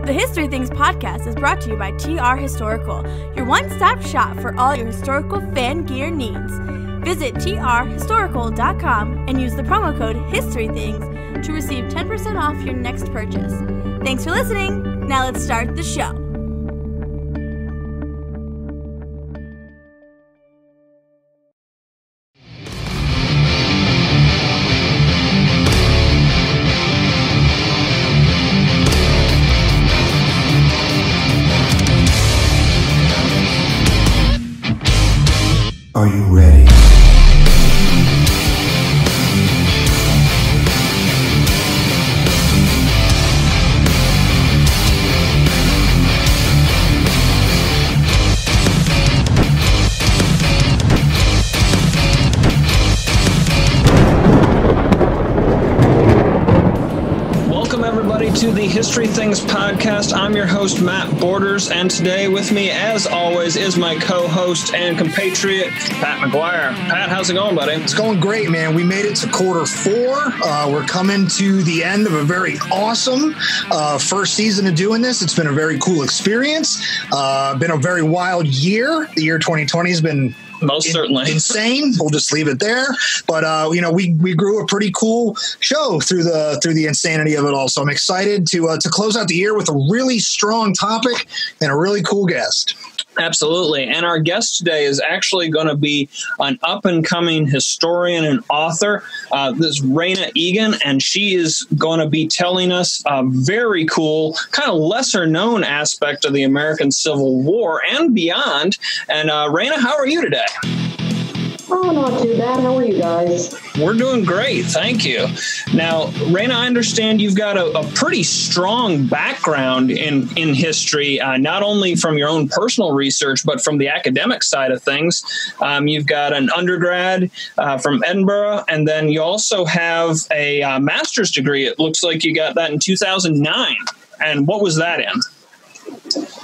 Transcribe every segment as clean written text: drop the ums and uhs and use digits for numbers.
The History Things podcast is brought to you by TR Historical, your one-stop shop for all your historical fan gear needs. Visit trhistorical.com and use the promo code HistoryThings to receive 10% off your next purchase. Thanks for listening. Now let's start the show. Are you ready? To the History Things podcast. I'm your host, Matt Borders, and today with me, as always, is my co-host and compatriot, Pat McGuire. Pat, how's it going, buddy? It's going great, man. We made it to quarter four. We're coming to the end of a very awesome first season of doing this. It's been a very cool experience. Been a very wild year. The year 2020 has been most certainly insane. We'll just leave it there. But we grew a pretty cool show through the insanity of it all. So I'm excited to close out the year with a really strong topic and a really cool guest. Absolutely. And our guest today is actually going to be an up-and-coming historian and author. This is Raina Egan, and she is going to be telling us a very cool, kind of lesser-known aspect of the American Civil War and beyond. And Raina, how are you today? Oh, not too bad. How are you guys? We're doing great. Thank you. Now, Raina, I understand you've got a pretty strong background in history, not only from your own personal research, but from the academic side of things. You've got an undergrad from Edinburgh, and then you also have a master's degree. It looks like you got that in 2009. And what was that in?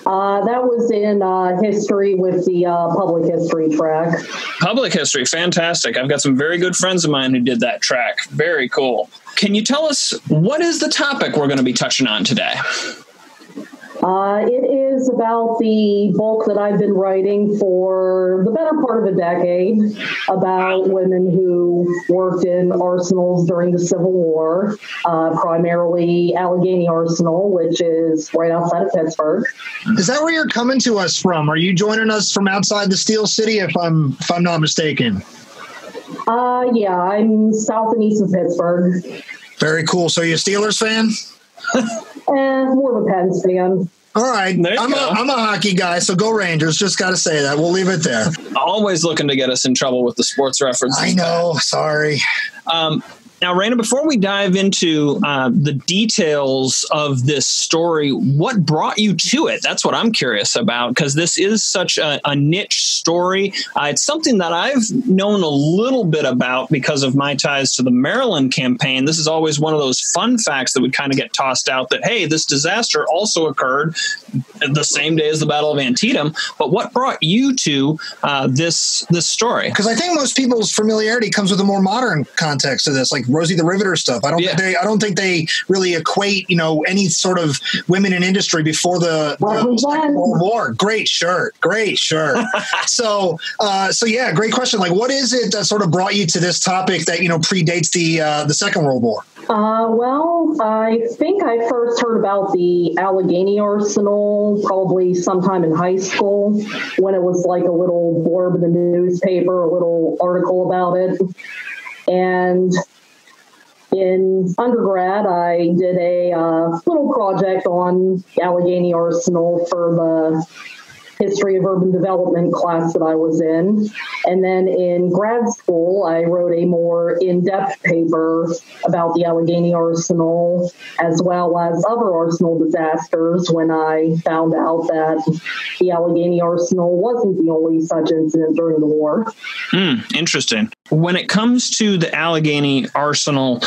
That was in history with the public history track. Public history, fantastic. I've got some very good friends of mine who did that track. Very cool. Can you tell us what is the topic we're going to be touching on today? It is about the book that I've been writing for the better part of a decade about women who worked in arsenals during the Civil War, primarily Allegheny Arsenal, which is right outside of Pittsburgh. Is that where you're coming to us from? Are you joining us from outside the Steel City, if I'm not mistaken? Yeah, I'm south and east of Pittsburgh. Very cool. So you a Steelers fan? More of a Pens fan. All right. I'm a hockey guy, so go Rangers. Just got to say that. We'll leave it there. Always looking to get us in trouble with the sports references. I know. Sorry. Now, Raina, before we dive into the details of this story, what brought you to it? That's what I'm curious about, because this is such a niche story. It's something that I've known a little bit about because of my ties to the Maryland campaign. This is always one of those fun facts that would kind of get tossed out that, hey, this disaster also occurred the same day as the Battle of Antietam. But what brought you to this story? Because I think most people's familiarity comes with a more modern context to this, like Rosie the Riveter stuff. I don't think they really equate, any sort of women in industry before the Second World War. Great shirt. So yeah, great question. Like, what is it that sort of brought you to this topic that predates the Second World War? Well, I think I first heard about the Allegheny Arsenal probably sometime in high school when it was like a little blurb in the newspaper, a little article about it. And in undergrad, I did a little project on Allegheny Arsenal for the History of Urban Development class that I was in. And then in grad school, I wrote a more in-depth paper about the Allegheny Arsenal, as well as other arsenal disasters, when I found out that the Allegheny Arsenal wasn't the only such incident during the war. Interesting. When it comes to the Allegheny Arsenal,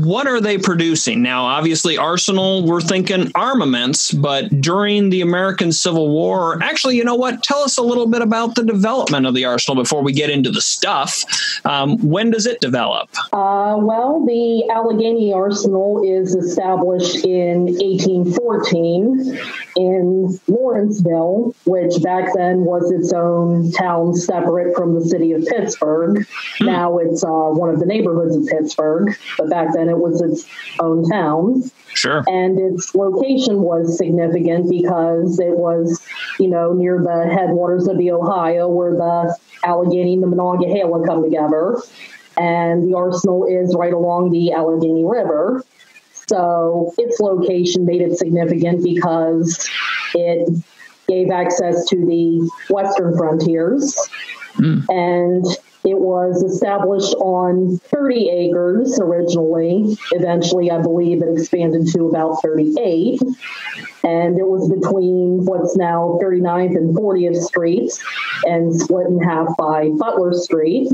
what are they producing? Now, obviously, Arsenal, we're thinking armaments, but during the American Civil War, actually, you know what? Tell us a little bit about the development of the Arsenal before we get into the stuff. When does it develop? Well, the Allegheny Arsenal is established in 1814 in Lawrenceville, which back then was its own town separate from the city of Pittsburgh. Now it's one of the neighborhoods of Pittsburgh, but back then it was its own town. Sure. And its location was significant because it was, near the headwaters of the Ohio where the Allegheny and the Monongahela come together. And the Arsenal is right along the Allegheny River. So its location made it significant because it gave access to the western frontiers. And it was established on 30 acres originally. Eventually, I believe it expanded to about 38. And it was between what's now 39th and 40th Streets and split in half by Butler Street.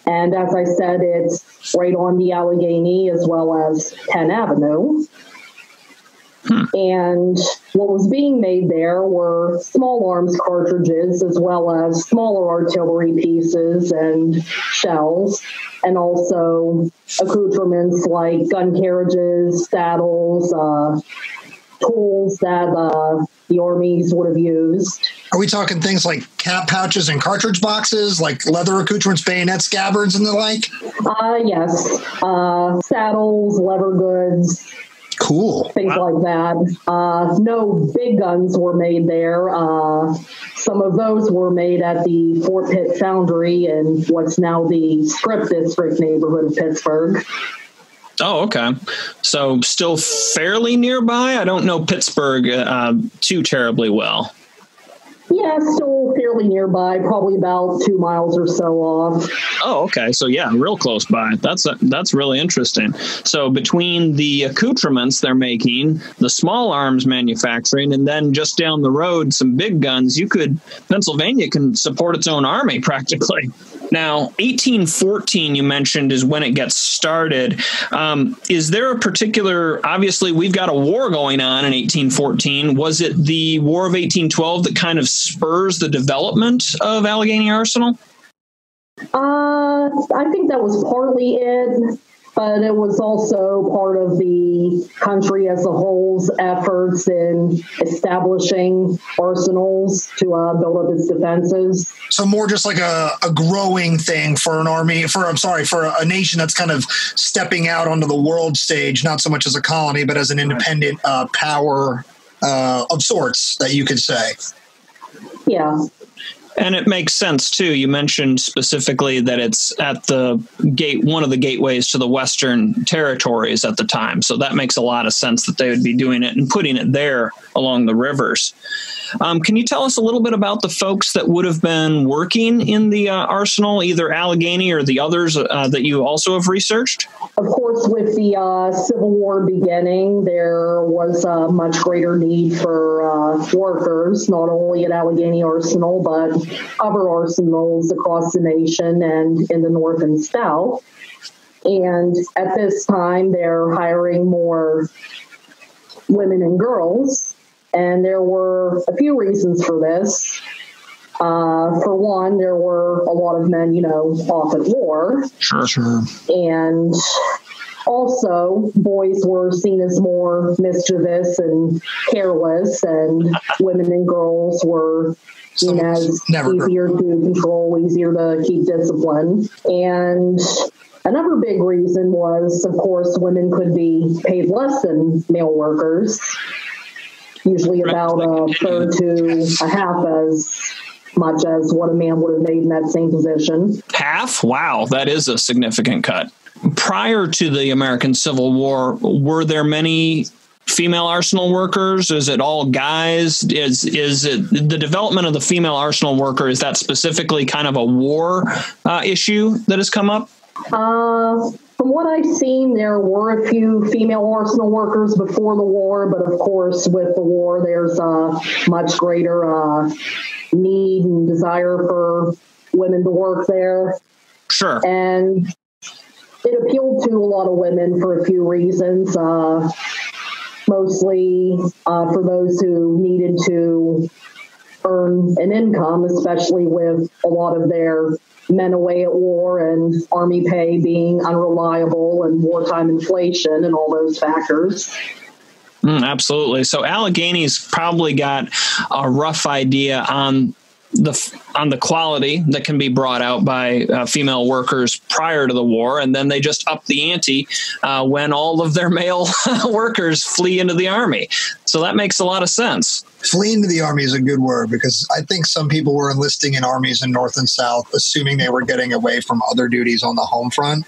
And as I said, it's right on the Allegheny as well as Penn Avenue. And what was being made there were small arms cartridges as well as smaller artillery pieces and shells, and also accoutrements like gun carriages, saddles, tools that the armies would have used. Are we talking things like cap pouches and cartridge boxes, like leather accoutrements, bayonet scabbards, and the like? Yes. Saddles, leather goods. Cool. Things like that. No big guns were made there. Some of those were made at the Fort Pitt Foundry in what's now the Strip District neighborhood of Pittsburgh. Oh, okay. So still fairly nearby? I don't know Pittsburgh too terribly well. Yeah, still fairly nearby, probably about 2 miles or so off. Oh, okay. So yeah, real close by. That's really interesting. So between the accoutrements they're making, the small arms manufacturing, and then just down the road, some big guns, Pennsylvania can support its own army practically. Now, 1814, you mentioned, is when it gets started. Is there a particular, obviously, we've got a war going on in 1814. Was it the War of 1812 that kind of spurs the development of Allegheny Arsenal? I think that was partly it, but it was also part of the country as a whole's efforts in establishing arsenals to build up its defenses. So more just like a growing thing for an army, for a nation that's kind of stepping out onto the world stage, not so much as a colony, but as an independent power of sorts, that you could say. Yeah. And it makes sense, too. You mentioned specifically that it's at the gate, one of the gateways to the Western territories at the time. So that makes a lot of sense that they would be doing it and putting it there along the rivers. Can you tell us a little bit about the folks that would have been working in the arsenal, either Allegheny or the others that you also have researched? Of course, with the Civil War beginning, there was a much greater need for workers, not only at Allegheny Arsenal, but other arsenals across the nation and in the North and South. And at this time, they're hiring more women and girls. And there were a few reasons for this. For one, there were a lot of men, off at war. Sure. And also, boys were seen as more mischievous and careless, and women and girls were seen as easier to control, easier to keep discipline. And another big reason was, of course, women could be paid less than male workers. Usually about a third to a half as much as what a man would have made in that same position. Half? Wow, that is a significant cut. Prior to the American Civil War, were there many female arsenal workers? Is it all guys? Is it the development of the female arsenal worker? Is that specifically kind of a war issue that has come up? From what I've seen, there were a few female arsenal workers before the war, but of course, with the war, there's a much greater need and desire for women to work there. Sure. And It appealed to a lot of women for a few reasons, mostly for those who needed to earn an income, especially with a lot of their men away at war and Army pay being unreliable and wartime inflation and all those factors. Absolutely. So Allegheny's probably got a rough idea on the quality that can be brought out by female workers prior to the war, and then they just up the ante when all of their male workers flee into the Army. So that makes a lot of sense. Flee into the Army is a good word, because I think some people were enlisting in armies in North and South, assuming they were getting away from other duties on the home front.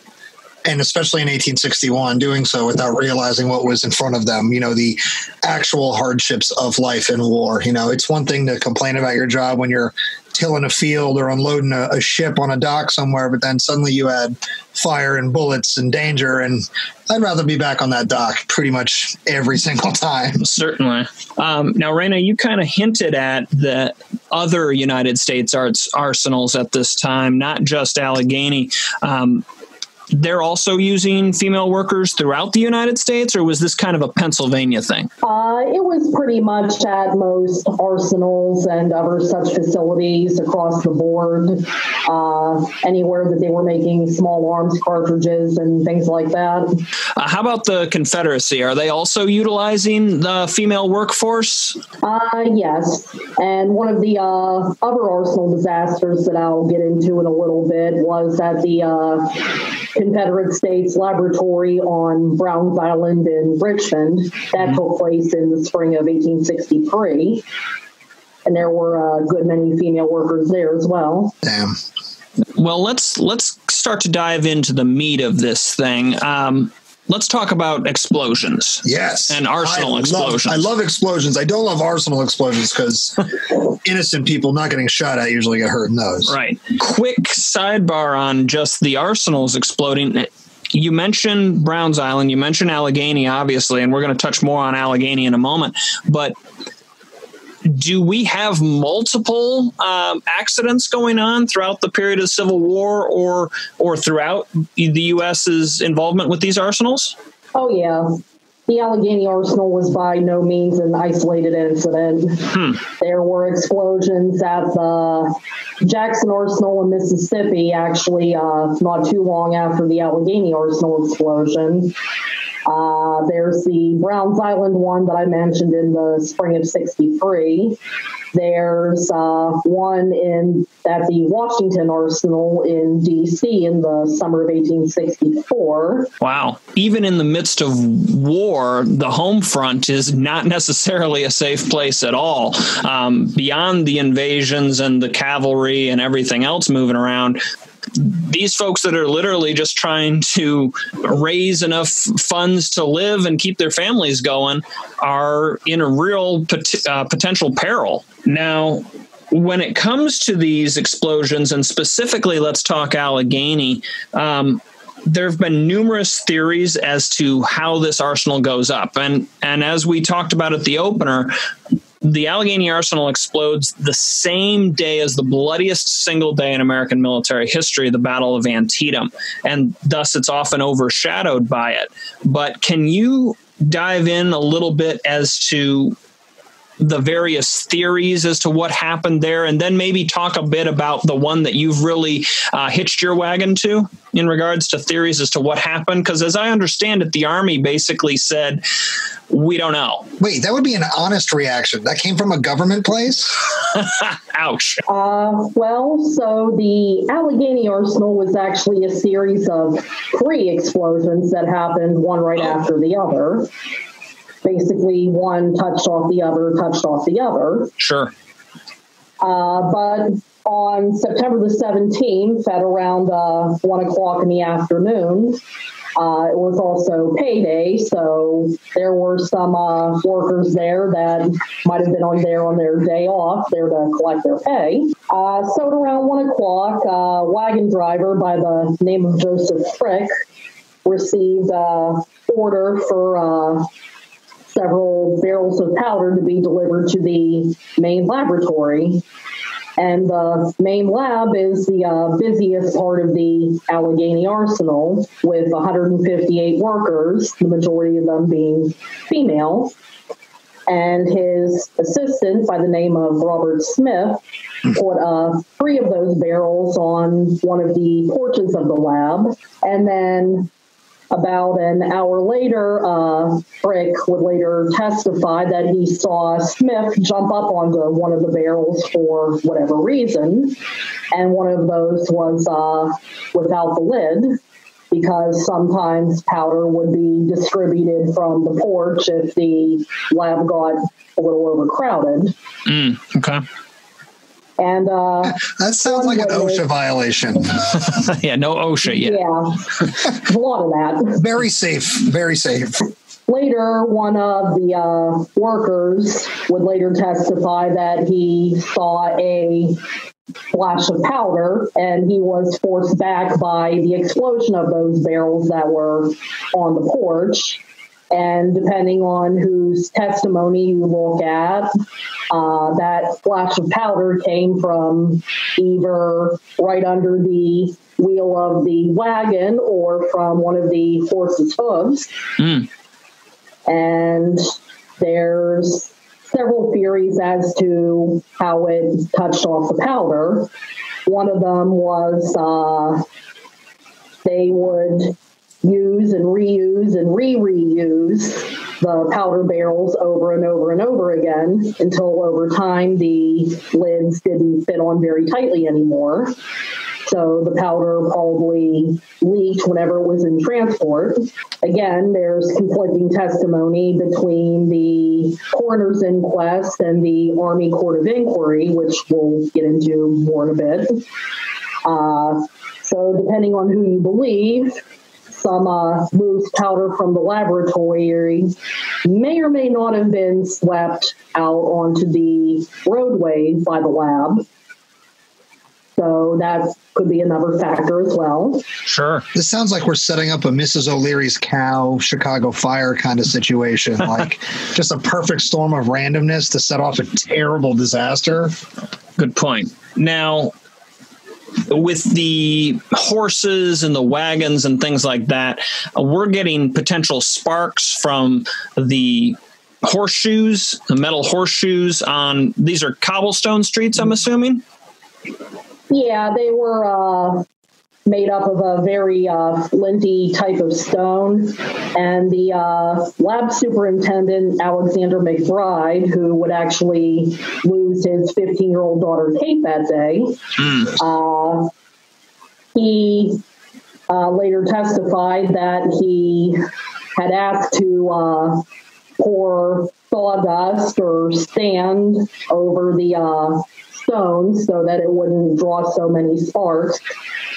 And especially in 1861, doing so without realizing what was in front of them, the actual hardships of life in war. It's one thing to complain about your job when you're tilling a field or unloading a ship on a dock somewhere, but then suddenly you had fire and bullets and danger, and I'd rather be back on that dock pretty much every single time. Certainly. Now, Raina, you kind of hinted at the other United States arsenals at this time, not just Allegheny. They're also using female workers throughout the United States, or was this kind of a Pennsylvania thing? It was pretty much at most arsenals and other such facilities across the board, anywhere that they were making small arms cartridges and things like that. How about the Confederacy? Are they also utilizing the female workforce? Yes. And one of the other arsenal disasters that I'll get into in a little bit was at the Confederate States Laboratory on Browns Island in Richmond. That took place in the spring of 1863. And there were a good many female workers there as well. Damn. Well, let's start to dive into the meat of this thing. Let's talk about explosions. Yes. And arsenal explosions. I love explosions. I don't love arsenal explosions because innocent people not getting shot at usually get hurt in those. Right. Quick sidebar on just the arsenals exploding. You mentioned Browns Island, you mentioned Allegheny, obviously, and we're going to touch more on Allegheny in a moment. But do we have multiple accidents going on throughout the period of the Civil War or throughout the U.S.'s involvement with these arsenals? Oh, yeah. The Allegheny Arsenal was by no means an isolated incident. There were explosions at the Jackson Arsenal in Mississippi, actually, not too long after the Allegheny Arsenal explosion. There's the Browns Island one that I mentioned in the spring of 63. There's one at the Washington Arsenal in D.C. in the summer of 1864. Wow. Even in the midst of war, the home front is not necessarily a safe place at all. Beyond the invasions and the cavalry and everything else moving around, these folks that are literally just trying to raise enough funds to live and keep their families going are in a real potential peril. Now, when it comes to these explosions, and specifically, let's talk Allegheny, there have been numerous theories as to how this arsenal goes up. And as we talked about at the opener, the Allegheny Arsenal explodes the same day as the bloodiest single day in American military history, the Battle of Antietam, and thus it's often overshadowed by it. But can you dive in a little bit as to the various theories as to what happened there, and then maybe talk a bit about the one that you've really hitched your wagon to in regards to theories as to what happened? Because as I understand it, the Army basically said, we don't know. Wait, that would be an honest reaction. That came from a government place? Ouch. Well, so the Allegheny Arsenal was actually a series of 3 explosions that happened one right after the other. Basically, one touched off the other. Sure. But on September the 17th, at around 1 o'clock in the afternoon, it was also payday, so there were some workers there that might have been on their day off, there to collect their pay. So at around 1 o'clock, a wagon driver by the name of Joseph Frick received an order for several barrels of powder to be delivered to the main laboratory. And the main lab is the busiest part of the Allegheny Arsenal, with 158 workers, the majority of them being female. And his assistant, by the name of Robert Smith, put 3 of those barrels on one of the porches of the lab. And then about an hour later, Frick would later testify that he saw Smith jump up onto one of the barrels for whatever reason. And one of those was without the lid, because sometimes powder would be distributed from the porch if the lab got a little overcrowded. Okay. And that sounds like an OSHA violation. Yeah, no OSHA yet. Yeah, a lot of that. Very safe, very safe. Later, one of the workers would later testify that he saw a flash of powder, and he was forced back by the explosion of those barrels that were on the porch. And depending on whose testimony you look at, that flash of powder came from either right under the wheel of the wagon or from one of the horse's hooves. And there's several theories as to how it touched off the powder. One of them was they would use and reuse and reuse the powder barrels over and over and over again until over time the lids didn't fit on very tightly anymore. So the powder probably leaked whenever it was in transport. Again, there's conflicting testimony between the coroner's inquest and the Army Court of Inquiry, which we'll get into more in a bit. So depending on who you believe, some loose powder from the laboratory may or may not have been swept out onto the roadway by the lab. So that could be another factor as well. Sure. This sounds like we're setting up a Mrs. O'Leary's cow, Chicago fire kind of situation. Like just a perfect storm of randomness to set off a terrible disaster. Good point. Now, with the horses and the wagons and things like that, we're getting potential sparks from the horseshoes, the metal horseshoes on, these are cobblestone streets, I'm assuming? Yeah, they were made up of a very flinty type of stone. And the lab superintendent, Alexander McBride, who would actually lose his 15-year-old daughter, Kate, that day, he later testified that he had asked to pour sawdust or sand over the stones so that it wouldn't draw so many sparks,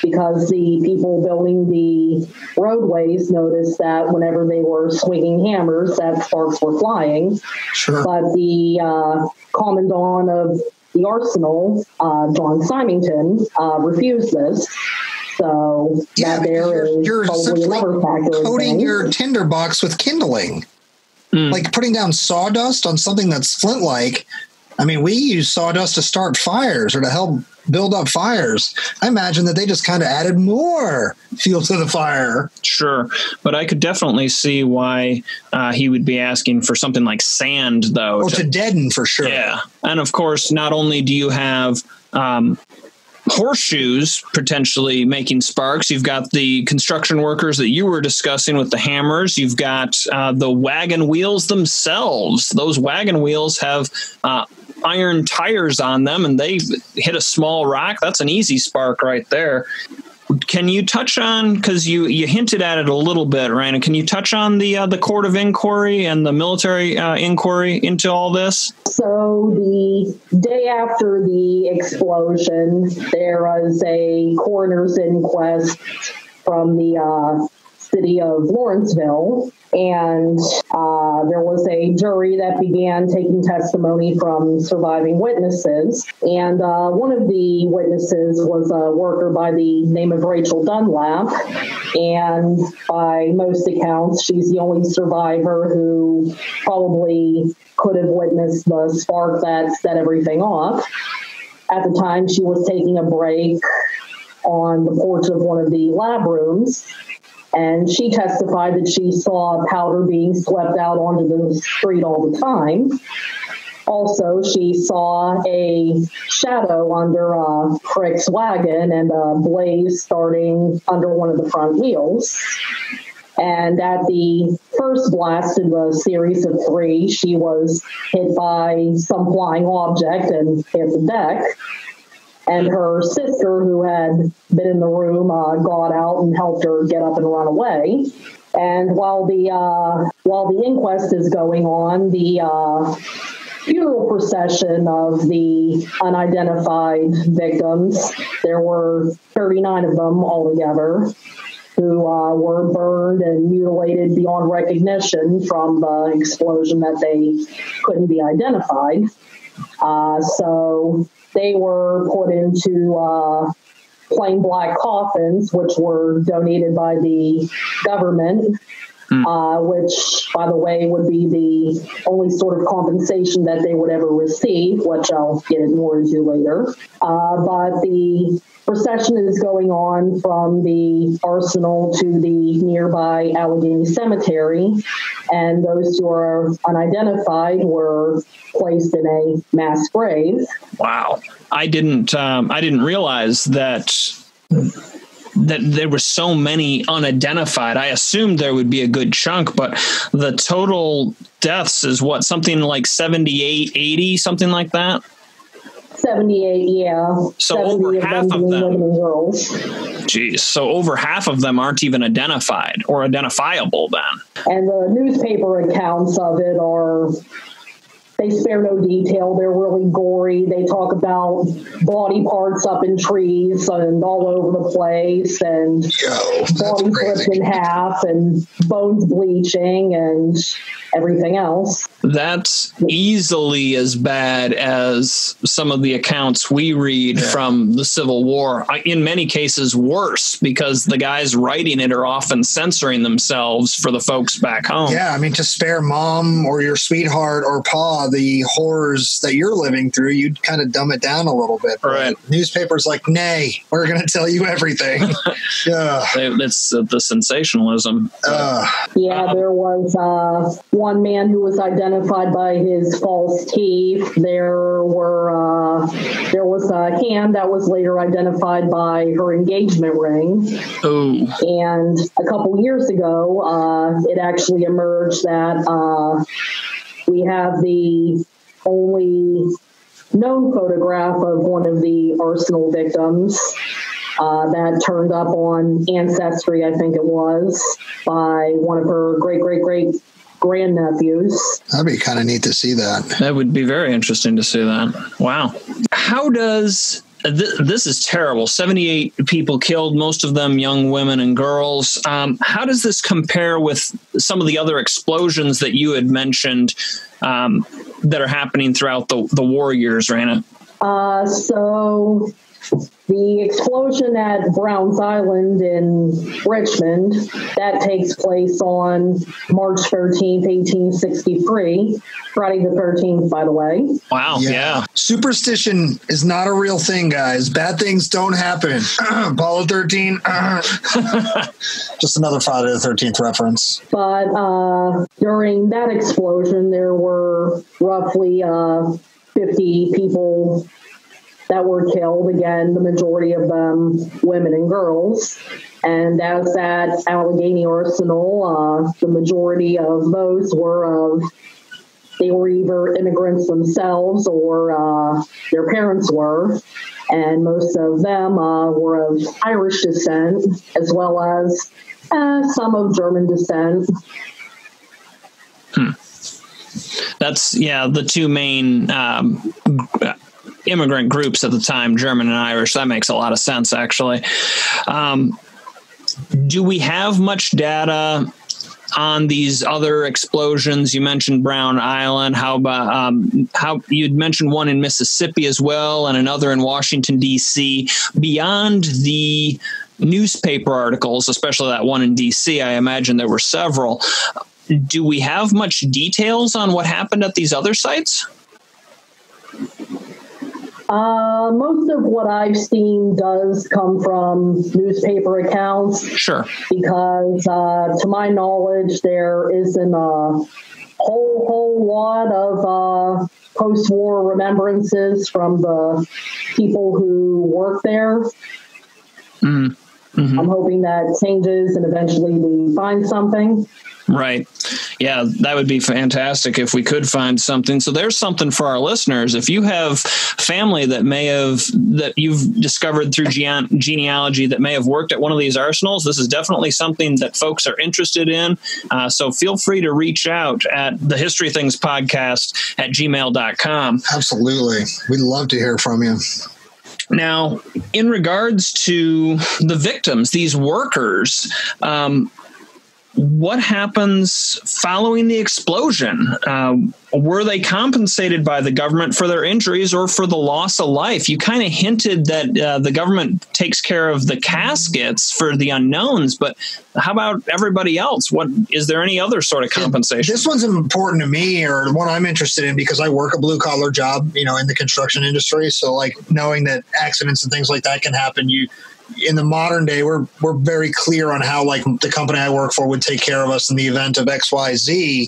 because the people building the roadways noticed that whenever they were swinging hammers, that sparks were flying. Sure. But the commandant of the arsenal, John Symington, refused this. So yeah, you're probably another factor. Coating your tinderbox with kindling. Like putting down sawdust on something that's flint-like. I mean, we use sawdust to start fires or to help build up fires. I imagine that they just kind of added more fuel to the fire. Sure. But I could definitely see why he would be asking for something like sand, though. To deaden, for sure. Yeah. And of course, not only do you have horseshoes potentially making sparks, you've got the construction workers that you were discussing with the hammers, you've got the wagon wheels themselves. Those wagon wheels have iron tires on them, and they hit a small rock. That's an easy spark right there. Can you touch on, because you hinted at it a little bit, Raina, can you touch on the court of inquiry and the military inquiry into all this? So the day after the explosion, there was a coroner's inquest from the city of Lawrenceville, and there was a jury that began taking testimony from surviving witnesses, and one of the witnesses was a worker by the name of Rachel Dunlap, and by most accounts, she's the only survivor who probably could have witnessed the spark that set everything off. at the time, she was taking a break on the porch of one of the lab rooms, and she testified that she saw powder being swept out onto the street all the time. Also, she saw a shadow under Crick's wagon and a blaze starting under one of the front wheels. And at the first blast in the series of 3, she was hit by some flying object and hit the deck. And her sister, who had been in the room, got out and helped her get up and run away. And while the inquest is going on, the funeral procession of the unidentified victims, there were 39 of them altogether, who were burned and mutilated beyond recognition from the explosion that they couldn't be identified. So they were put into plain black coffins, which were donated by the government, which, by the way, would be the only sort of compensation that they would ever receive, which I'll get more into later. But the procession is going on from the arsenal to the nearby Allegheny Cemetery, and those who are unidentified were placed in a mass grave. Wow. I didn't realize that there were so many unidentified. I assumed there would be a good chunk, but the total deaths is what, something like 78, 80, something like that? 78, yeah. So over half of them, women and girls. Geez, so over half of them aren't even identified or identifiable then. And the newspaper accounts of it they spare no detail. They're really gory. They talk about body parts up in trees and all over the place, and body flipped in half, and bones bleaching, and everything else. That's easily as bad as some of the accounts we read from the Civil War. In many cases, worse, because the guys writing it are often censoring themselves for the folks back home. Yeah, I mean, to spare mom or your sweetheart or pa the horrors that you're living through, you'd kind of dumb it down a little bit. Right. Newspapers like, nay, we're going to tell you everything. Yeah. It's the sensationalism. Yeah, there was one man who was identified by his false teeth. There was a hand that was later identified by her engagement ring. Oh. And a couple years ago, it actually emerged that we have the only known photograph of one of the Arsenal victims that turned up on Ancestry, I think it was, by one of her great grandnephews. That'd be kind of neat to see that. That would be very interesting to see that. Wow. How does... This is terrible. 78 people killed, most of them young women and girls. How does this compare with some of the other explosions that you had mentioned that are happening throughout the war years, Raina? So the explosion at Browns Island in Richmond, that takes place on March 13th, 1863. Friday the 13th, by the way. Wow, yeah. Superstition is not a real thing, guys. Bad things don't happen. Apollo 13. Just another Friday the 13th reference. But during that explosion, there were roughly 50 people that were killed. Again, the majority of them women and girls. And as at Allegheny Arsenal, the majority of those they were either immigrants themselves or their parents were. And most of them were of Irish descent, as well as some of German descent. That's, the two main immigrant groups at the time, German and Irish. That makes a lot of sense, actually. Do we have much data on these other explosions? You mentioned Brown Island. How about how you'd mentioned one in Mississippi as well, and another in Washington, D.C. Beyond the newspaper articles, especially that one in D.C., I imagine there were several. Do we have much details on what happened at these other sites? Most of what I've seen does come from newspaper accounts. Sure. Because to my knowledge, there isn't a whole lot of post-war remembrances from the people who work there. Mm-hmm. I'm hoping that changes and eventually we find something. Right. Yeah, that would be fantastic if we could find something. So there's something for our listeners. If you have family that you've discovered through genealogy that may have worked at one of these arsenals, this is definitely something that folks are interested in. So feel free to reach out at the History Things Podcast at gmail.com. Absolutely. We'd love to hear from you. Now, in regards to the victims, these workers, what happens following the explosion? Were they compensated by the government for their injuries or for the loss of life? You kind of hinted that the government takes care of the caskets for the unknowns, but how about everybody else? Is there any other sort of compensation? This one's important to me, or one I'm interested in, because I work a blue collar job, in the construction industry. So like knowing that accidents and things like that can happen, in the modern day, we're very clear on how like the company I work for would take care of us in the event of XYZ.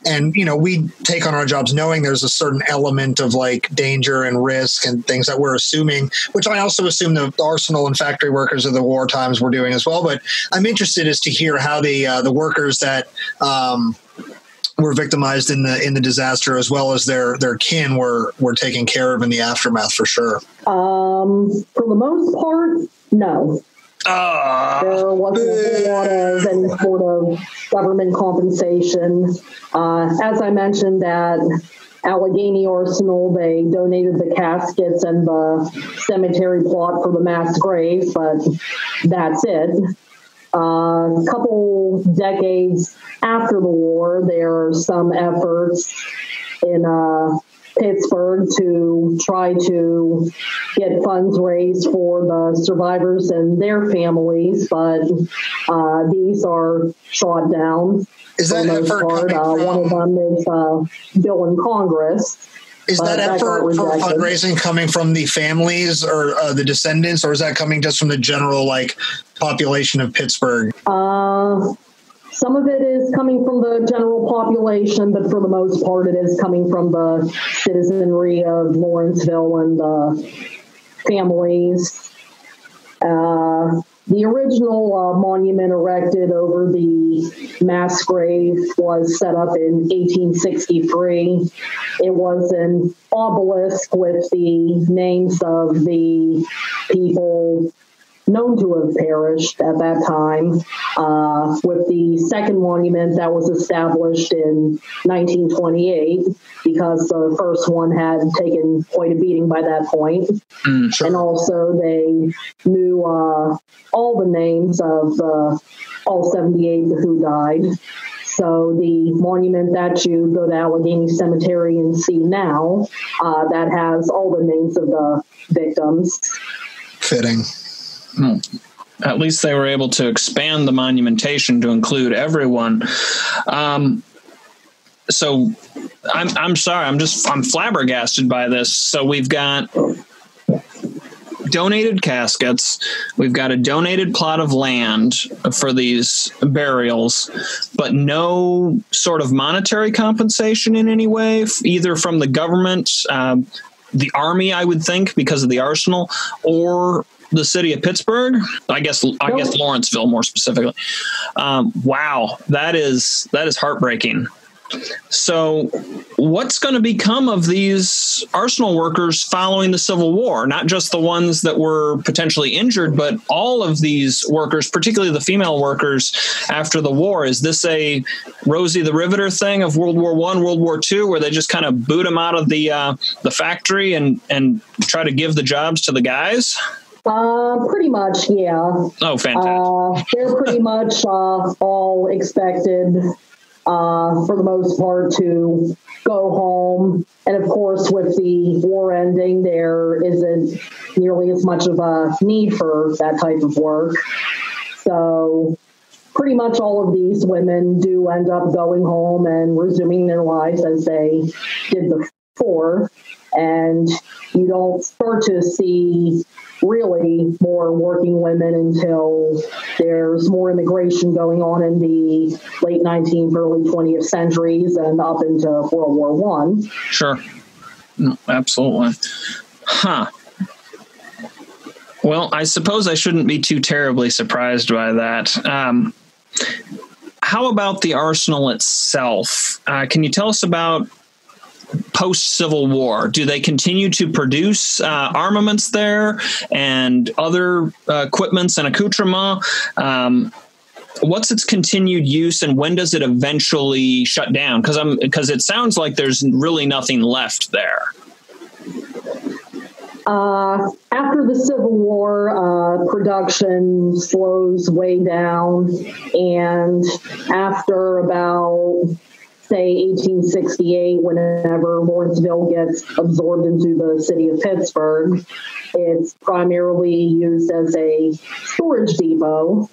And, we take on our jobs knowing there's a certain element of like danger and risk and things that we're assuming, which I also assume the arsenal and factory workers of the war times were doing as well. But I'm interested as to hear how the workers that were victimized in the disaster, as well as their kin, were taken care of in the aftermath, for sure. For the most part, no. There wasn't a lot of any sort of government compensation. As I mentioned, at Allegheny Arsenal, they donated the caskets and the cemetery plot for the mass grave, but that's it. A couple decades after the war, there are some efforts in Pittsburgh to try to get funds raised for the survivors and their families, but these are shot down. Is that effort coming from? One of them is bill in Congress. Is that effort for fundraising coming from the families or the descendants, or is that coming just from the general population of Pittsburgh? Some of it is coming from the general population, but for the most part, it is coming from the citizenry of Lawrenceville and the families. The original monument erected over the mass grave was set up in 1863. It was an obelisk with the names of the people known to have perished at that time, with the second monument that was established in 1928, because the first one had taken quite a beating by that point. Sure. And also they knew all the names of all 78 who died. So the monument that you go to Allegheny Cemetery and see now, that has all the names of the victims. Fitting. At least they were able to expand the monumentation to include everyone. So I'm sorry, I'm flabbergasted by this. So we've got donated caskets, we've got a donated plot of land for these burials, but no sort of monetary compensation in any way, either from the government, the army, I would think, because of the arsenal, or the city of Pittsburgh. I guess Lawrenceville more specifically. Wow, that is heartbreaking. So what's going to become of these arsenal workers following the Civil War? Not just the ones that were potentially injured, but all of these workers, particularly the female workers after the war. Is this a Rosie the Riveter thing of World War I, World War II, where they just kind of boot them out of the factory and try to give the jobs to the guys? Pretty much, yeah. Oh, fantastic. They're pretty much all expected, for the most part, to go home. And of course, with the war ending, there isn't nearly as much of a need for that type of work. So pretty much all of these women do end up going home and resuming their lives as they did before. And you don't start to see really more working women until there's more immigration going on in the late 19th, early 20th centuries and up into World War I. Sure. No, absolutely. Huh. Well, I suppose I shouldn't be too terribly surprised by that. How about the arsenal itself? Can you tell us about post-Civil War? Do they continue to produce armaments there and other equipments and accoutrements? What's its continued use, and when does it eventually shut down? Because it sounds like there's really nothing left there. After the Civil War, production slows way down, and after about, say, 1868, whenever Lawrenceville gets absorbed into the city of Pittsburgh, it's primarily used as a storage depot.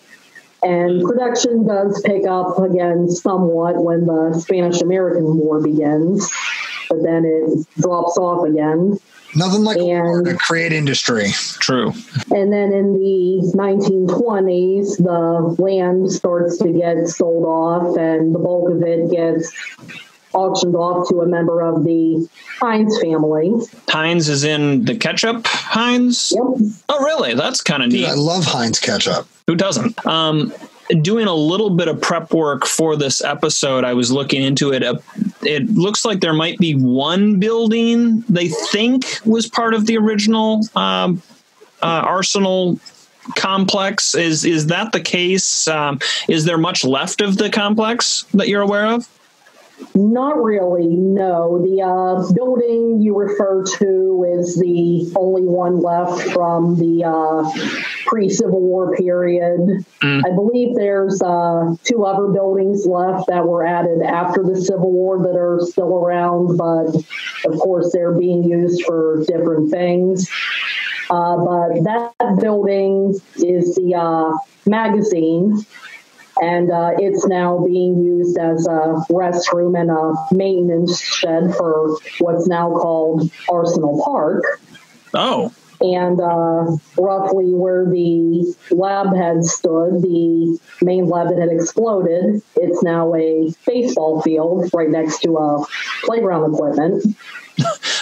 And production does pick up again somewhat when the Spanish-American War begins, but then it drops off again. Nothing like to create industry. True. And then in the 1920s, the land starts to get sold off, and the bulk of it gets auctioned off to a member of the Heinz family. Heinz is in the ketchup Heinz? Yep. Oh, really? That's kind of neat. I love Heinz ketchup. Who doesn't? Doing a little bit of prep work for this episode, I was looking into it. It looks like there might be one building they think was part of the original Arsenal complex. Is that the case? Is there much left of the complex that you're aware of? Not really, no. The building you refer to is the only one left from the pre-Civil War period. I believe there's 2 other buildings left that were added after the Civil War that are still around, but of course they're being used for different things. But that building is the magazine, and it's now being used as a restroom and a maintenance shed for what's now called Arsenal Park. Oh. And roughly where the lab had stood, the main lab that had exploded, it's now a baseball field right next to a playground equipment.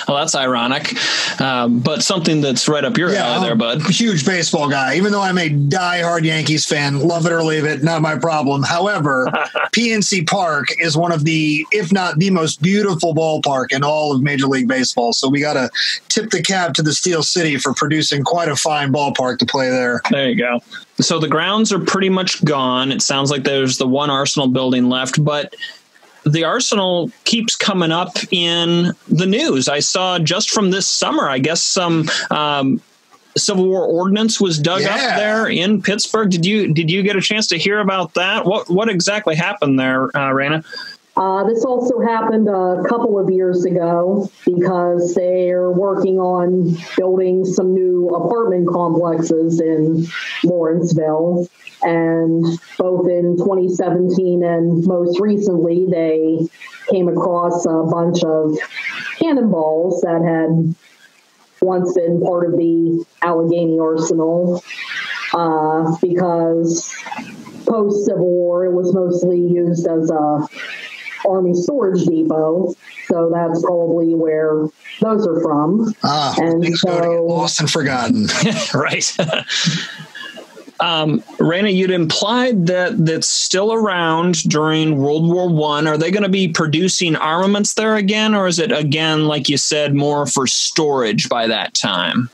Well, that's ironic, but something that's right up your alley there, bud. Huge baseball guy. Even though I'm a diehard Yankees fan, love it or leave it, not my problem. However, PNC Park is one of the, if not the most beautiful ballpark in all of Major League Baseball. So we got to tip the cap to the Steel City for producing quite a fine ballpark to play there. There you go. So the grounds are pretty much gone. It sounds like there's the one Arsenal building left, but the Arsenal keeps coming up in the news. I saw just from this summer, I guess some Civil War ordnance was dug up there in Pittsburgh. Did you get a chance to hear about that? What exactly happened there, Raina? This also happened a couple of years ago because they're working on building some new apartment complexes in Lawrenceville. And both in 2017 and most recently, they came across a bunch of cannonballs that had once been part of the Allegheny Arsenal because post-Civil War, it was mostly used as a Army storage depot. So that's probably where those are from. And so lost and forgotten. Right. Raina, you'd implied that's still around during World War I. Are they going to be producing armaments there again, or is it, again, like you said, more for storage by that time?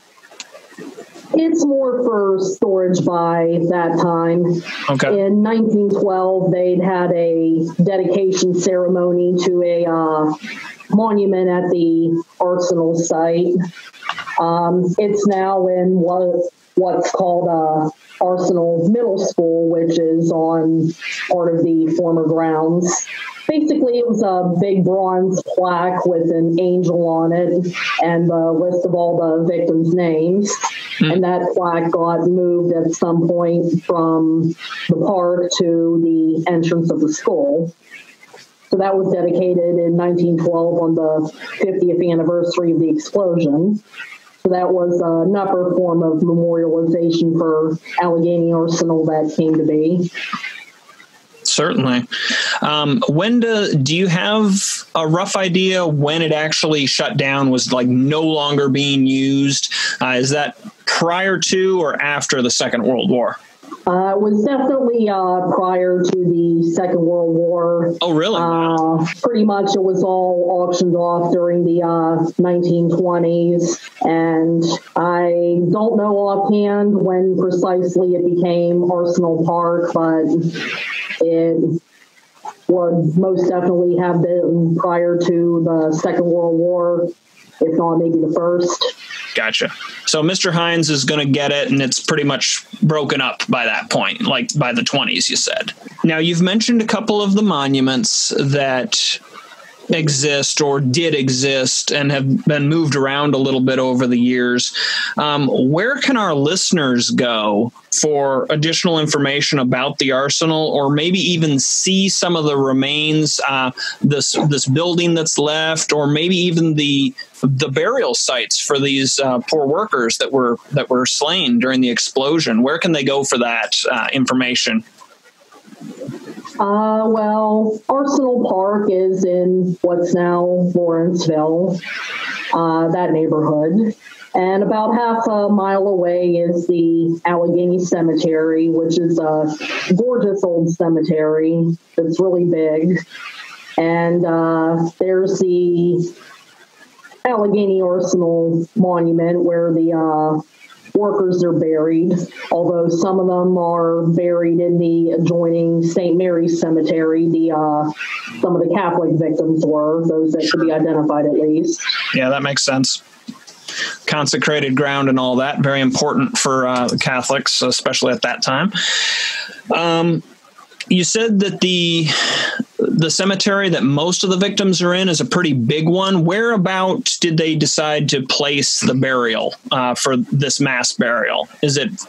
It's more for storage by that time. Okay. In 1912, they'd had a dedication ceremony to a monument at the Arsenal site. It's now in what's called Arsenal Middle School, which is on part of the former grounds. Basically, it was a big bronze plaque with an angel on it and the list of all the victims' names. And that plaque got moved at some point from the park to the entrance of the school. So that was dedicated in 1912 on the 50th anniversary of the explosion. So that was another form of memorialization for Allegheny Arsenal that came to be. Certainly. Do you have a rough idea when it actually shut down, was like no longer being used? Is that prior to or after the Second World War? It was definitely prior to the Second World War. Oh, really? Pretty much it was all auctioned off during the 1920s. And I don't know offhand when precisely it became Arsenal Park, but it would most definitely have been prior to the Second World War, if not maybe the first. Gotcha. So Mr. Hines is going to get it, and it's pretty much broken up by that point, like by the 20s, you said. Now, you've mentioned a couple of the monuments that exist or did exist and have been moved around a little bit over the years. Where can our listeners go for additional information about the Arsenal, or maybe even see some of the remains, this building that's left, or maybe even the burial sites for these poor workers that were slain during the explosion? Where can they go for that information? Well, Arsenal Park is in what's now Lawrenceville, that neighborhood. And about half a mile away is the Allegheny Cemetery, which is a gorgeous old cemetery that's really big. And there's the Allegheny Arsenal Monument where the workers are buried, although some of them are buried in the adjoining St. Mary's Cemetery. Some of the Catholic victims were, those that could be identified at least. Yeah, that makes sense. Consecrated ground and all that, very important for the Catholics, especially at that time. You said that the cemetery that most of the victims are in is a pretty big one. Whereabouts did they decide to place the burial for this mass burial? Is it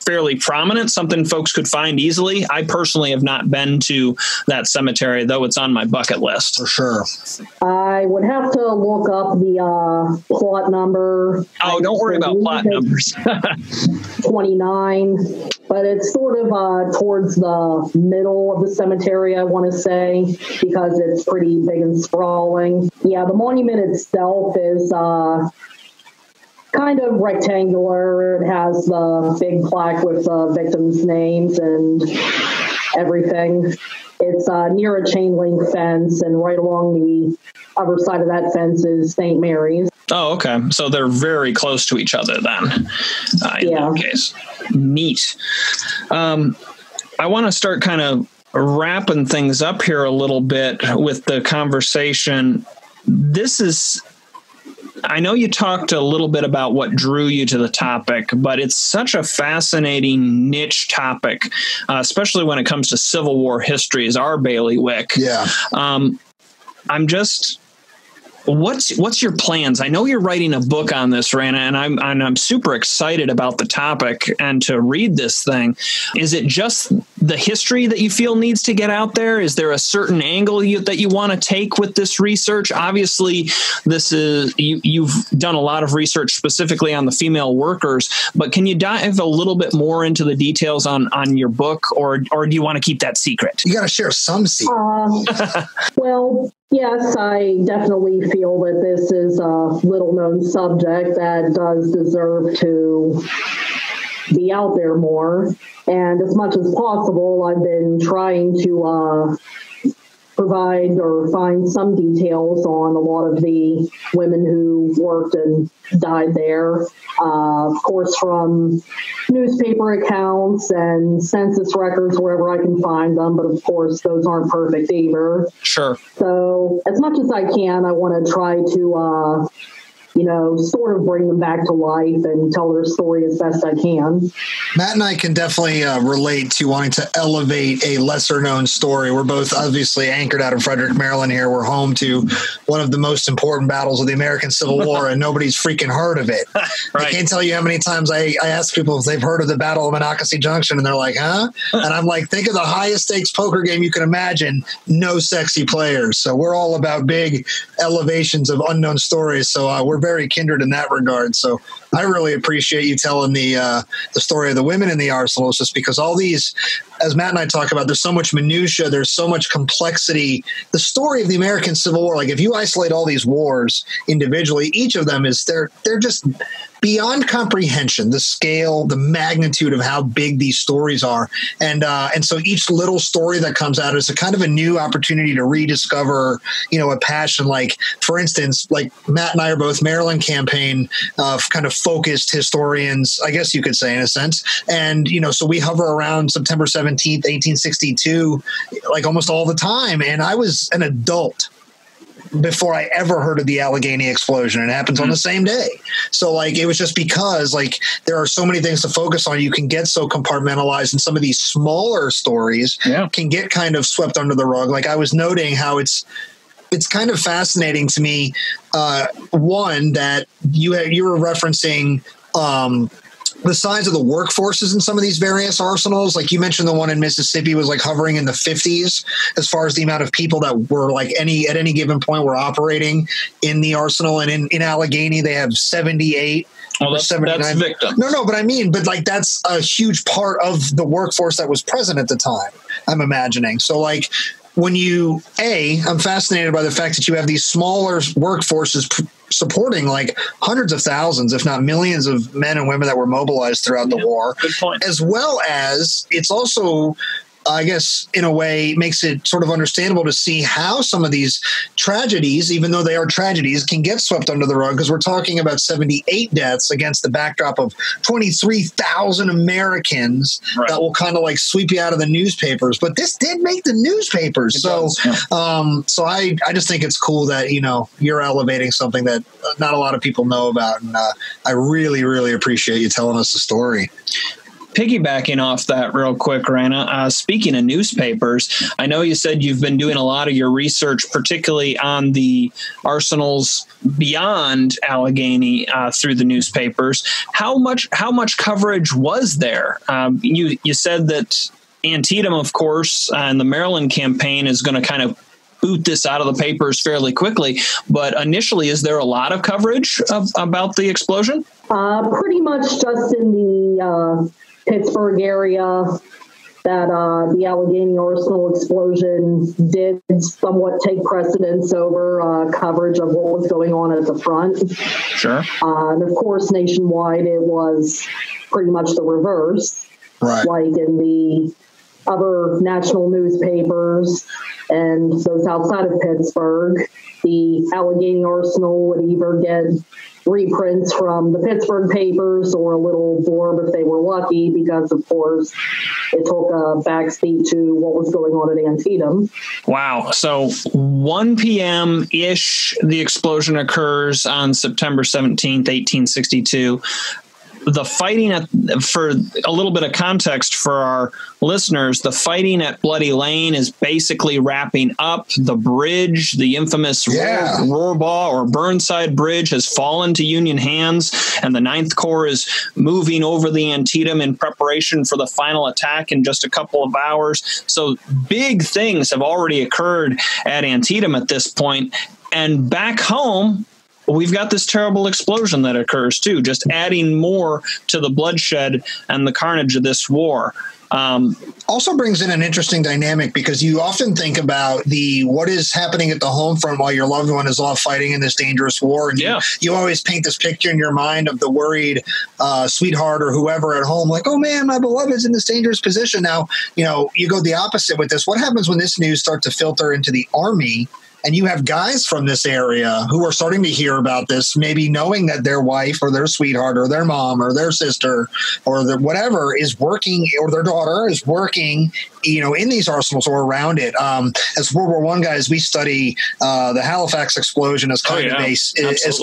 fairly prominent, something folks could find easily? I personally have not been to that cemetery, though it's on my bucket list. For sure. I would have to look up the plot number. Oh, don't worry about plot numbers. 29, but it's sort of towards the middle of the cemetery, I want to say, because it's pretty big and sprawling. Yeah, the monument itself is kind of rectangular. It has the big plaque with the victims' names and everything. It's near a chain link fence, and right along the other side of that fence is St. Mary's. Oh, okay. So they're very close to each other then, in that case. Neat. I want to start kind of wrapping things up here a little bit with the conversation. I know you talked a little bit about what drew you to the topic, but it's such a fascinating niche topic, especially when it comes to Civil War history, is our bailiwick. Yeah. What's your plans? I know you're writing a book on this, Raina, and I'm super excited about the topic and to read this thing. Is it just the history that you feel needs to get out there? Is there a certain angle that you want to take with this research? Obviously, this is you've done a lot of research specifically on the female workers, but can you dive a little bit more into the details on your book, or do you want to keep that secret? You got to share some secret. Well, yes, I definitely feel that this is a little-known subject that does deserve to be out there more. And as much as possible, I've been trying to provide or find some details on a lot of the women who worked and died there. Of course, from newspaper accounts and census records, wherever I can find them. But of course, those aren't perfect either. Sure. So as much as I can, I want to try to sort of bring them back to life and tell their story as best I can. Matt and I can definitely relate to wanting to elevate a lesser known story. We're both obviously anchored out of Frederick, Maryland here. We're home to one of the most important battles of the American Civil War, and nobody's freaking heard of it. Right. I can't tell you how many times I ask people if they've heard of the Battle of Monocacy Junction, and they're like, huh? And I'm like, think of the highest stakes poker game you can imagine. No sexy players. So we're all about big elevations of unknown stories. So we're very kindred in that regard. So I really appreciate you telling the story of the women in the Arsenal, just because all these, as Matt and I talk about, there's so much minutia, there's so much complexity. The story of the American Civil War, like if you isolate all these wars individually, each of them is they're just beyond comprehension, the scale, the magnitude of how big these stories are. And so each little story that comes out is a kind of a new opportunity to rediscover, a passion. Like, for instance, like Matt and I are both Maryland campaign kind of focused historians, I guess you could say, in a sense. And, so we hover around September 17th, 1862, like almost all the time. And I was an adult before I ever heard of the Allegheny explosion. It happens on the same day. So like, it was just because like there are so many things to focus on. You can get so compartmentalized, and some of these smaller stories can get kind of swept under the rug. Like I was noting how it's kind of fascinating to me. One, that you were referencing the size of the workforces in some of these various arsenals. Like you mentioned, the one in Mississippi was like hovering in the 50s as far as the amount of people that were like at any given point were operating in the arsenal. And in Allegheny, they have 78. Oh, that's victims. No, but like that's a huge part of the workforce that was present at the time, I'm imagining. So like, when I'm fascinated by the fact that you have these smaller workforces supporting like hundreds of thousands, if not millions of men and women that were mobilized throughout the war. Good point. As well as it's also, I guess, in a way, makes it sort of understandable to see how some of these tragedies, even though they are tragedies, can get swept under the rug, because we're talking about 78 deaths against the backdrop of 23,000 Americans that will kind of like sweep you out of the newspapers. But this did make the newspapers. So I just think it's cool that, you're elevating something that not a lot of people know about. And I really, really appreciate you telling us the story. Piggybacking off that real quick, Raina, speaking of newspapers, I know you said you've been doing a lot of your research, particularly on the arsenals beyond Allegheny through the newspapers. How much coverage was there? You said that Antietam, of course, and the Maryland campaign is going to kind of boot this out of the papers fairly quickly. But initially, is there a lot of coverage about the explosion? Pretty much just in the Pittsburgh area that the Allegheny Arsenal explosion did somewhat take precedence over coverage of what was going on at the front. Sure. And of course, nationwide, it was pretty much the reverse. Right. Like in the other national newspapers and those outside of Pittsburgh, the Allegheny Arsenal would either get reprints from the Pittsburgh papers or a little blurb if they were lucky, because of course it took a backseat to what was going on at Antietam. Wow. So 1 p.m. ish, the explosion occurs on September 17th, 1862. The fighting for a little bit of context for our listeners, the fighting at Bloody Lane is basically wrapping up. The bridge, the infamous Rohrbaugh or Burnside Bridge, has fallen to Union hands, and the Ninth Corps is moving over the Antietam in preparation for the final attack in just a couple of hours. So big things have already occurred at Antietam at this point. And back home, we've got this terrible explosion that occurs too, just adding more to the bloodshed and the carnage of this war. Also brings in an interesting dynamic, because you often think about what is happening at the home front while your loved one is off fighting in this dangerous war. And you always paint this picture in your mind of the worried sweetheart or whoever at home, like, oh man, my beloved's in this dangerous position. Now, you go the opposite with this. What happens when this news starts to filter into the Army and you have guys from this area who are starting to hear about this, maybe knowing that their wife or their sweetheart or their mom or their sister or whatever is working, or their daughter is working, in these arsenals or around it. As World War I guys, we study the Halifax explosion as kind of as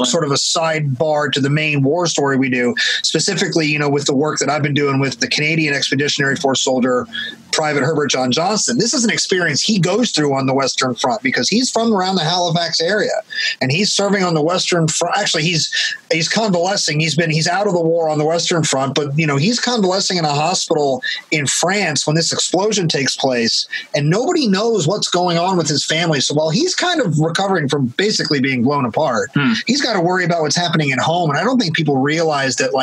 sort of a sidebar to the main war story we do, specifically, with the work that I've been doing with the Canadian Expeditionary Force soldier, Private Herbert John Johnston. This is an experience he goes through on the Western Front because he's from around the Halifax area and he's serving on the Western Front. Actually, he's convalescing. He's out of the war on the Western Front, but he's convalescing in a hospital in France when this explosion takes place, and nobody knows what's going on with his family. So while he's kind of recovering from basically being blown apart, he's got to worry about what's happening at home. And I don't think people realize that,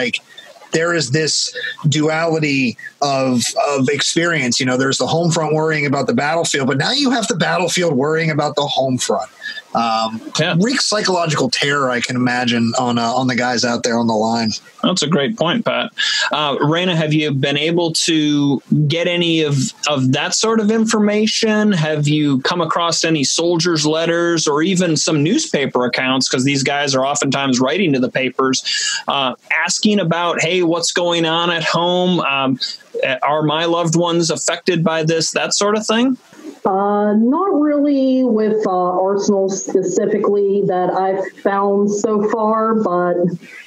there is this duality of experience. There's the home front worrying about the battlefield, but now you have the battlefield worrying about the home front. Wreaks psychological terror, I can imagine, on the guys out there on the line. That's a great point, Pat. Raina, have you been able to get any of that sort of information? Have you come across any soldiers' letters or even some newspaper accounts? Because these guys are oftentimes writing to the papers, asking about, hey, what's going on at home? Are my loved ones affected by this? That sort of thing? Not really with Arsenal specifically that I've found so far, but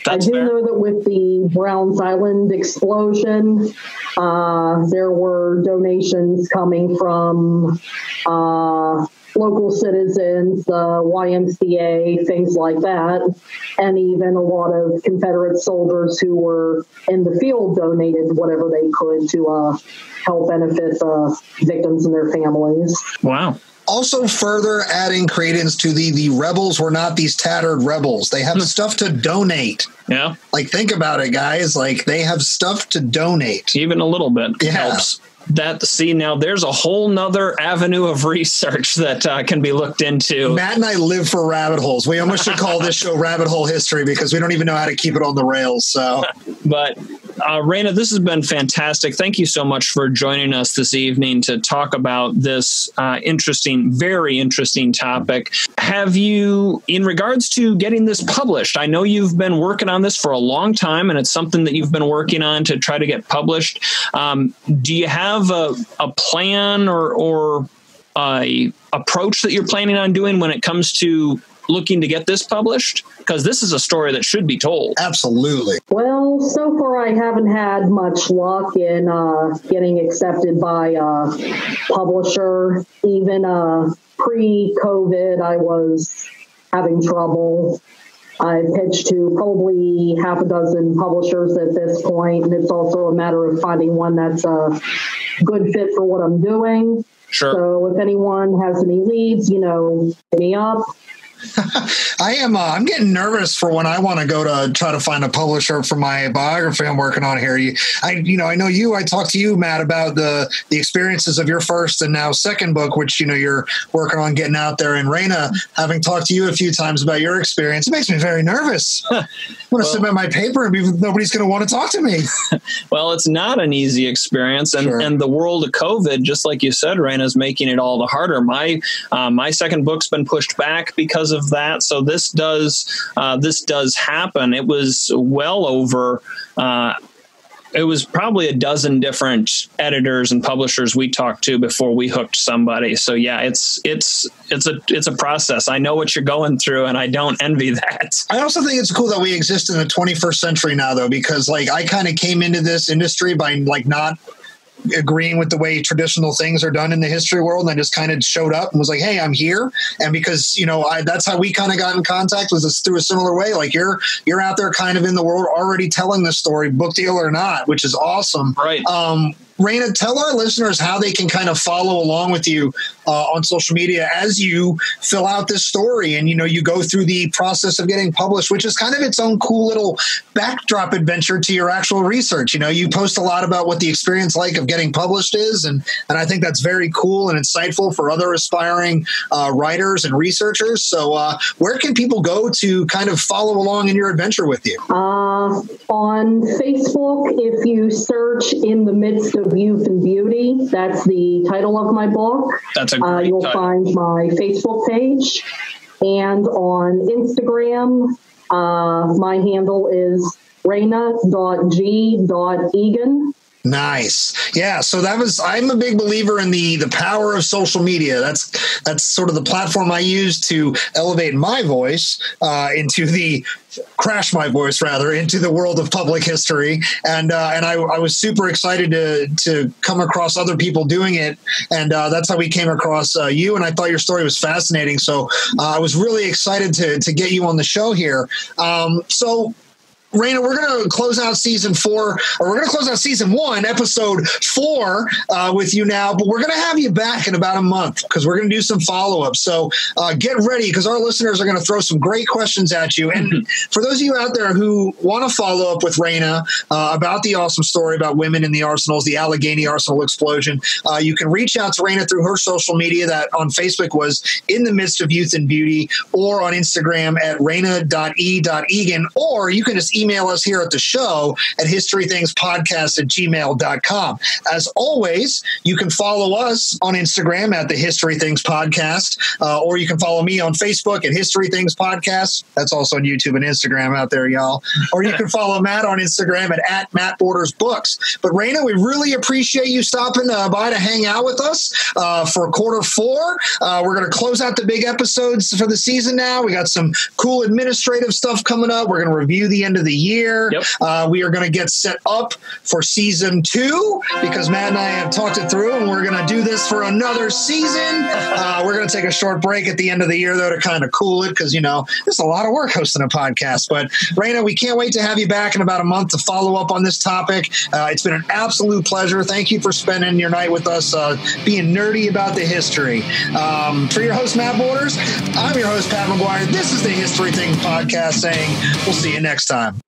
That's I do fair. Know that with the Browns Island explosion, there were donations coming from local citizens, YMCA, things like that, and even a lot of Confederate soldiers who were in the field donated whatever they could to help benefit the victims and their families. Wow. Also further adding credence to the rebels were not these tattered rebels. They have stuff to donate. Yeah. Think about it, guys. They have stuff to donate. Even a little bit helps. Now there's a whole nother avenue of research that can be looked into. Matt and I live for rabbit holes. We almost should call this show Rabbit Hole History because we don't even know how to keep it on the rails. So, but Raina, this has been fantastic. Thank you so much for joining us this evening to talk about this very interesting topic. Have you, in regards to getting this published, I know you've been working on this for a long time and it's something that you've been working on to try to get published. Do you have a plan or a approach that you're planning on doing when it comes to looking to get this published? Because this is a story that should be told. Absolutely. Well, so far I haven't had much luck in getting accepted by a publisher. Even pre-COVID, I was having trouble. I pitched to probably half a dozen publishers at this point, and it's also a matter of finding one that's a good fit for what I'm doing. Sure. So if anyone has any leads, hit me up. I'm getting nervous for when I want to go to try to find a publisher for my biography I'm working on here. I know I talked to you, Matt, about the experiences of your first and now second book, which, you're working on getting out there. And Raina, having talked to you a few times about your experience, it makes me very nervous. I want to submit my paper and nobody's going to want to talk to me. Well, it's not an easy experience. And the world of COVID, just like you said, Raina, is making it all the harder. My second book's been pushed back because of that. So this does happen. It was well over, it was probably a dozen different editors and publishers we talked to before we hooked somebody. So yeah, it's a process. I know what you're going through and I don't envy that. I also think it's cool that we exist in the 21st century now though, because I kind of came into this industry by not agreeing with the way traditional things are done in the history world. And I just kind of showed up and was like, hey, I'm here. And because, that's how we kind of got in contact, was through a similar way. You're out there kind of in the world already telling the story, book deal or not, which is awesome. Right. Raina, tell our listeners how they can kind of follow along with you on social media as you fill out this story and, you go through the process of getting published, which is kind of its own cool little backdrop adventure to your actual research. You post a lot about what the experience of getting published is. And I think that's very cool and insightful for other aspiring writers and researchers. So where can people go to kind of follow along in your adventure with you? On Facebook, if you search In the Midst of Youth and Beauty, that's the title of my book. That's a great You'll title. find my Facebook page. And on Instagram, my handle is Raina.g.Egan. Nice. Yeah. So I'm a big believer in the power of social media. That's sort of the platform I use to elevate my voice into the world of public history. And I was super excited to come across other people doing it. And that's how we came across you. And I thought your story was fascinating. So I was really excited to get you on the show here. So Raina, we're going to close out season 1, episode 4 with you now, but we're going to have you back in about a month because we're going to do some follow-up. So get ready because our listeners are going to throw some great questions at you. And for those of you out there who want to follow up with Raina about the awesome story about women in the arsenals, the Allegheny Arsenal explosion, you can reach out to Raina through her social media that on Facebook was In the Midst of Youth and Beauty, or on Instagram at raina.e.egan, or you can just email us here at the show at historythingspodcast@gmail.com. As always, you can follow us on Instagram at the History Things Podcast, or you can follow me on Facebook at History Things Podcast. That's also on YouTube and Instagram out there, y'all. Or you can follow Matt on Instagram at Matt Borders Books. But Raina, we really appreciate you stopping by to hang out with us for quarter 4. We're going to close out the big episodes for the season now. We got some cool administrative stuff coming up. We're going to review the end of the year. Yep. We are going to get set up for season 2 because Matt and I have talked it through, and we're going to do this for another season. We're going to take a short break at the end of the year, though, to kind of cool it because, there's a lot of work hosting a podcast. But, Raina, we can't wait to have you back in about a month to follow up on this topic. It's been an absolute pleasure. Thank you for spending your night with us, being nerdy about the history. For your host, Matt Borders, I'm your host, Pat McGuire. This is the History Things Podcast saying we'll see you next time.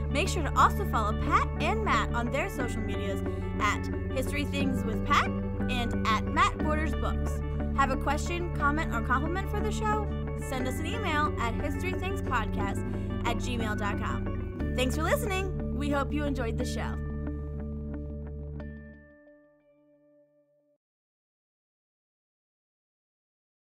Make sure to also follow Pat and Matt on their social medias at History Things with Pat and at Matt Borders Books. Have a question, comment, or compliment for the show? Send us an email at historythingspodcast@gmail.com. Thanks for listening. We hope you enjoyed the show.